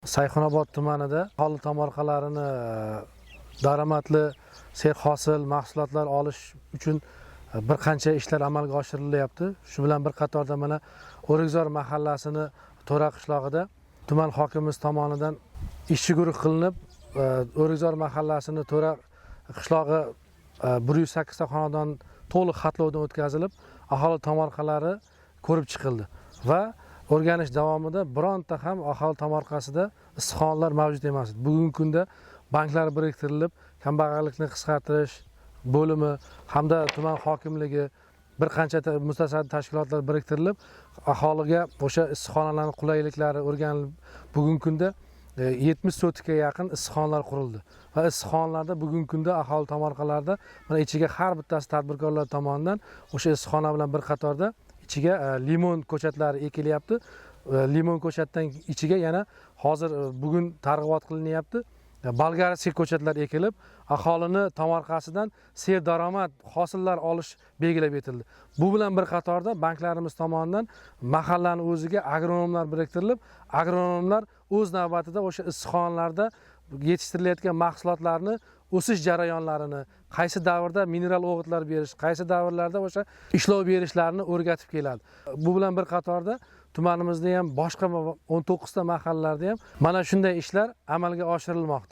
Sayxunobod tumanida aholi tomorqalarini daromadli serhosil mahsulotlar olish uchun bir qancha ishlar amalga oshirilyapti. Shu bilan bir qatorda mana O'rikzor mahallasining To'ra qishlog'ida tuman hokimimiz tomonidan ishchi guruh qilinib, O'rikzor mahallasining To'ra qishlog'i 108 ta xonadon to'liq xatlovdan o'tkazilib, aholi tomorqalari ko'rib chiqildi va o'rganish davomida bironta ham aholi tomorqasida issiqxonalar mavjud emas. Bugungi kunda banklar biriktirilib, kambag'allikni qisqartirish bo'limi hamda tuman hokimligi bir qancha mutasaddi tashkilotlar biriktirilib, aholiga o'sha issiqxonalarning qulayliklari o'rganilib, bugungi kunda 70 sotikka yaqin issiqxonalar qurildi. Va issiqxonalarda bugungi kunda aholi tomorqalarida mana ichiga har bittasi tadbirkorlar tomonidan o'sha issiqxona bilan bir qatorda ichiga limon ko'chatlari ekilyapti. Limon ko'chatdan ichiga yana hozir bugun targ'ibot qilinyapti. Bolgarskiy ko'chatlar ekilib, aholini tomorqasidan serdaromad hosillar olish belgilab etildi. Bu bilan bir qatorda banklarimiz tomonidan mahallaning o'ziga agronomlar biriktirilib, agronomlar o'z navbatida o'sha issiqxonalarda yetishtirilayotgan mahsulotlarni o'sish jarayonlarini, qaysi davrda mineral o'g'itlar berish, qaysi davrlarda o'sha ishlov berishlarini o'rgatib keladi. Bu bilan bir qatorda tumanimizda ham boshqa 19 ta mahallalarda ham mana shunday ishlar amalga oshirilmoqda.